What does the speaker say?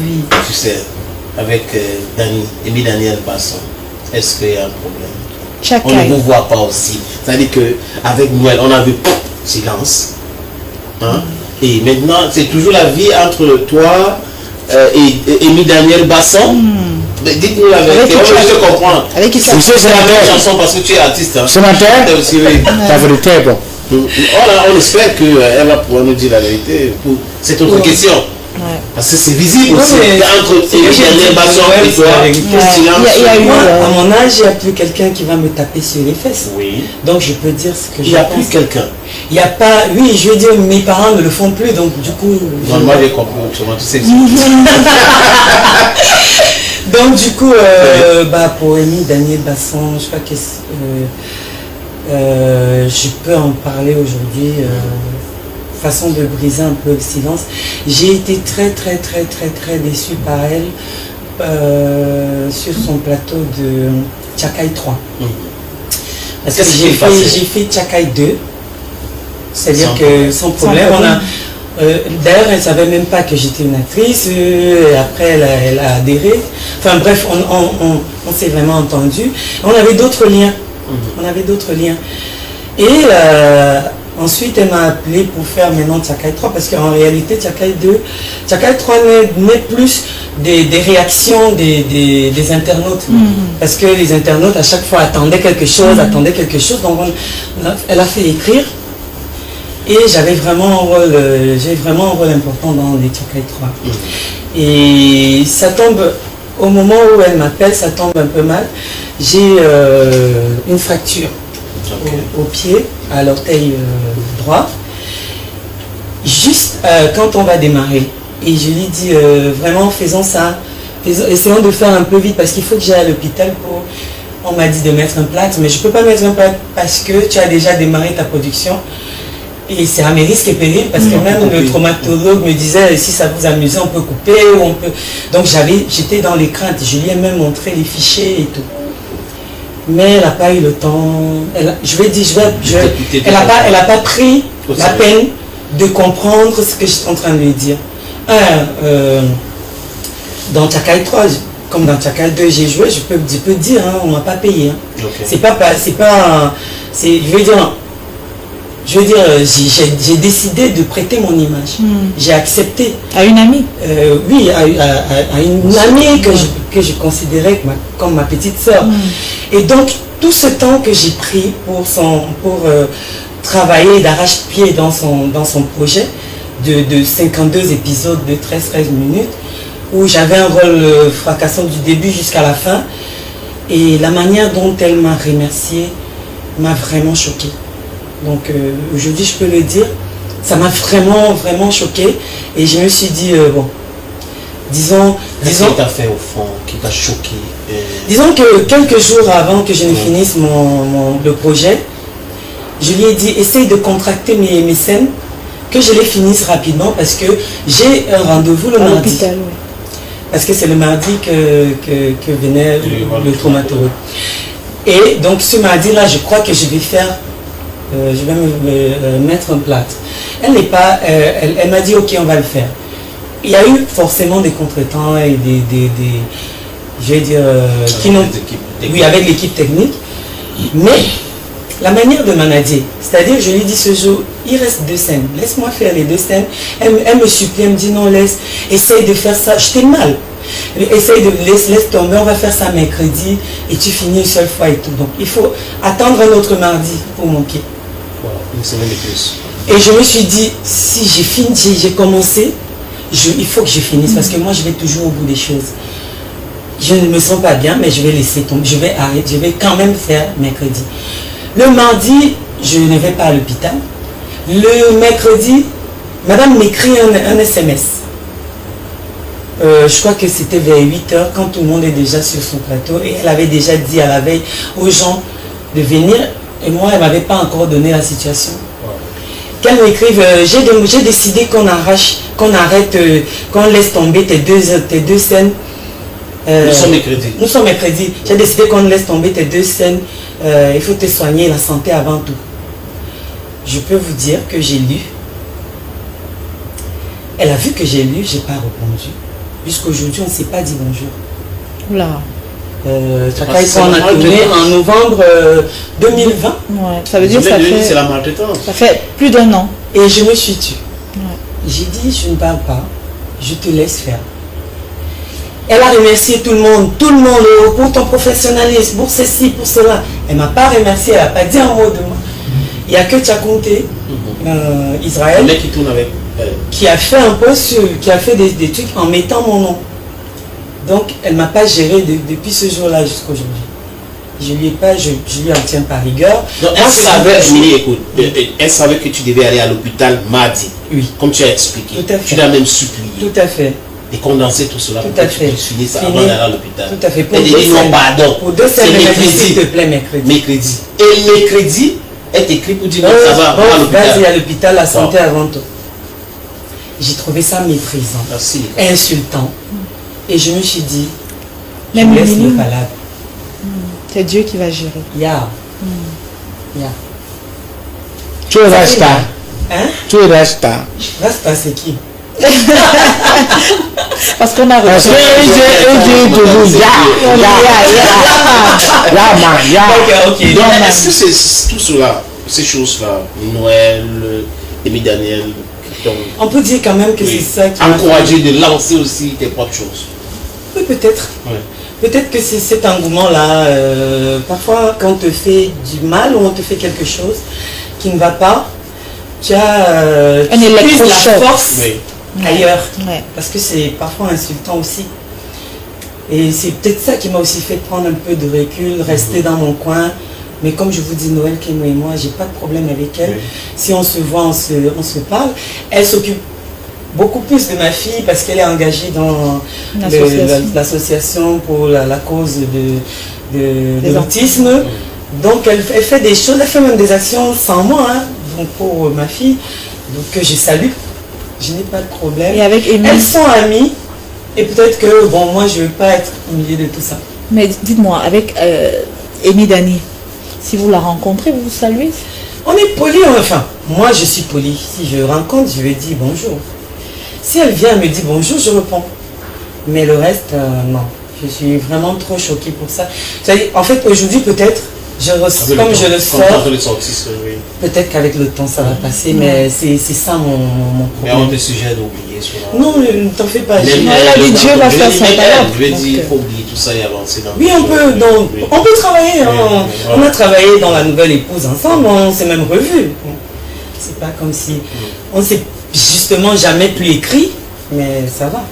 Oui. Tu sais, avec Émile Daniel Basson, est-ce qu'il y a un problème? Chacun. On ne vous voit pas aussi. C'est-à-dire qu'avec Noël, on a vu silence. Hein? Et maintenant, c'est toujours la vie entre toi et Émile Daniel Basson. Mais dites-nous la vérité, on veut te comprendre. Avec qui ça? C'est la même chanson parce que tu es artiste. Hein? Ce matin, aussi, oui. la vérité est bon. On espère qu'elle va pouvoir nous dire la vérité pour cette autre question. Ouais. Parce que c'est visible Non, aussi. mais Entre Émile Daniel Basson et toi, silence. Il y a eu, Moi, à mon âge, il n'y a plus quelqu'un qui va me taper sur les fesses. Oui. Donc je peux dire ce que Il je n'y a pense. plus quelqu'un. Il n'y a pas... Oui, je veux dire, mes parents ne le font plus, donc du coup... Non, moi j'ai compris autrement, tu sais. Donc du coup, pour Émile Daniel Basson, je crois que je peux en parler aujourd'hui, façon de briser un peu le silence. J'ai été très déçue par elle sur son plateau de Tchakai 3. Parce que j'ai fait Tchakai 2, c'est-à-dire que sans problème, d'ailleurs, elle ne savait même pas que j'étais une actrice. Et après, elle a adhéré. Enfin bref, on s'est vraiment entendu. On avait d'autres liens. Et ensuite, elle m'a appelé pour faire maintenant Tchakai 3. Parce qu'en réalité, Tchakai 2, Tchakai 3 n'est plus des réactions des internautes. Parce que les internautes, à chaque fois, attendaient quelque chose. Donc, elle a fait écrire. Et j'ai vraiment un rôle important dans les Tchakai 3. Et ça tombe, au moment où elle m'appelle, ça tombe un peu mal. J'ai une fracture au pied, à l'orteil droit. Juste quand on va démarrer. Et je lui dis, vraiment, faisons ça. Essayons de faire un peu vite parce qu'il faut que j'aille à l'hôpital pour... On m'a dit de mettre un plâtre, mais je ne peux pas mettre un plâtre parce que tu as déjà démarré ta production. Et c'est à mes risques et périls parce que même le traumatologue me disait si ça vous amuse on peut couper ou on peut... Donc j'étais dans les craintes, je lui ai même montré les fichiers et tout. Mais elle n'a pas eu le temps, elle n'a pas pris la peine de comprendre ce que je suis en train de lui dire. Dans Tchakai 3, comme dans Tchakai 2 j'ai joué, je peux dire, hein, on ne m'a pas payé. Hein. Je veux dire, j'ai décidé de prêter mon image. J'ai accepté. À une amie? Oui, à une amie que je considérais comme ma petite sœur. Et donc, tout ce temps que j'ai pris pour travailler d'arrache-pied dans son projet de 52 épisodes de 13 minutes, où j'avais un rôle fracassant du début jusqu'à la fin, et la manière dont elle m'a remercié m'a vraiment choquée. Donc aujourd'hui je peux le dire, ça m'a vraiment choqué et je me suis dit disons qu'est-ce que t'as fait au fond qui t'a choqué? Disons que quelques jours avant que je ne finisse le projet, je lui ai dit essaye de contracter mes scènes, que je les finisse rapidement parce que j'ai un rendez-vous le mardi. Parce que c'est le mardi que venait le traumatologue. Et donc ce mardi là je crois que je vais faire je vais me mettre un plâtre. Elle m'a dit ok on va le faire. Il y a eu forcément des contretemps et je vais dire avec l'équipe technique, mais la manière de manager, c'est-à-dire je lui dis ce jour il reste 2 scènes, laisse-moi faire les 2 scènes. Elle me supplie, elle me dit non essaye de faire ça, j'étais mal. Essaye de laisse tomber, on va faire ça mercredi et tu finis une seule fois et tout. Donc il faut attendre un autre mardi pour manquer. Une semaine de plus. Et je me suis dit, si j'ai commencé, il faut que je finisse parce que moi je vais toujours au bout des choses. Je ne me sens pas bien, mais je vais laisser tomber, je vais arrêter, je vais quand même faire mercredi. Le mardi, je ne vais pas à l'hôpital. Le mercredi, madame m'écrit un SMS. Je crois que c'était vers 8h quand tout le monde est déjà sur son plateau et elle avait déjà dit à la veille aux gens de venir et moi elle ne m'avait pas encore donné la situation. Qu'elle m'écrive, j'ai décidé qu'on arrête, qu'on laisse tomber tes deux scènes. Nous sommes mercredi. J'ai décidé qu'on laisse tomber tes 2 scènes. Il faut te soigner, la santé avant tout. Je peux vous dire que j'ai lu. Elle a vu que j'ai lu, je n'ai pas répondu. Jusqu'aujourd'hui, on ne s'est pas dit bonjour. Oula. On a tourné en novembre 2020. Ouais, ça veut dire que c'est la maltraitance. Ça fait plus d'1 an. Et je me suis tue. Ouais. J'ai dit, je ne parle pas, je te laisse faire. Elle a remercié tout le monde, pour ton professionnalisme, pour ceci, pour cela. Elle ne m'a pas remercié, elle n'a pas dit un mot de moi. Il n'y a que Tchakounté, Israël, le mec qui tourne avec qui a fait un post, qui a fait des trucs en mettant mon nom. Donc, elle ne m'a pas géré depuis ce jour-là jusqu'à aujourd'hui. Je lui en tiens par rigueur. Donc, elle savait que tu devais aller à l'hôpital mardi. Oui. Comme tu as expliqué. Tout à fait. Tu l'as même supplié. Tout à fait. Et condenser tout cela Tout pour à que fait. tu puisses finir ça avant d'aller à l'hôpital. Tout à fait. Elle dit non, pardon. Pour 2 semaines, s'il te plaît, mercredi. Et mercredi, elle t'écrit pour dire non, ça va, à l'hôpital. Vas-y à l'hôpital, la santé avant tout. J'ai trouvé ça méprisant, insultant. Et je me suis dit, je laisse le palabre. C'est Dieu qui va gérer. Ya. Tu es Rasta. Hein? Tu es Rasta. Rasta, c'est qui? Parce qu'on a Parce que donc, est-ce que c'est tout cela, ces choses-là, Noël, Amy Daniel, on peut dire quand même que c'est ça qui encourager de lancer aussi tes propres choses. Oui, peut-être. Ouais. Peut-être que c'est cet engouement-là. Parfois, quand on te fait du mal ou on te fait quelque chose qui ne va pas, tu as la force ailleurs. Ouais. Parce que c'est parfois insultant aussi. Et c'est peut-être ça qui m'a aussi fait prendre un peu de recul, rester dans mon coin. Mais comme je vous dis, Noël, Kémo et moi, j'ai pas de problème avec elle. Oui. Si on se voit, on se parle. Elle s'occupe beaucoup plus de ma fille parce qu'elle est engagée dans l'association pour la cause de l'autisme. Donc elle fait des choses, elle fait même des actions sans moi, hein, donc pour ma fille. Donc je salue, je n'ai pas de problème. Et avec Amy, elles sont amies et peut-être que bon, moi je ne veux pas être au milieu de tout ça. Mais dites-moi, avec Amy Dani, si vous la rencontrez, vous vous saluez? On est poli, enfin, moi je suis poli. Si je rencontre, je lui dis bonjour. Si elle vient me dit bonjour, je réponds. Mais le reste, non. Je suis vraiment trop choquée pour ça. En fait, aujourd'hui, peut-être, comme je le sors, peut-être qu'avec le temps, ça va passer, mais c'est ça mon problème. Mais on te suggère d'oublier cela. Non, ne t'en fais pas. Dieu va faire son talent. Je vais dire, il faut oublier tout ça et avancer dans oui, on peut travailler. Hein. On a travaillé dans La Nouvelle Épouse ensemble, on s'est même revus. C'est pas comme si... On s'est justement jamais plus écrit, mais ça va.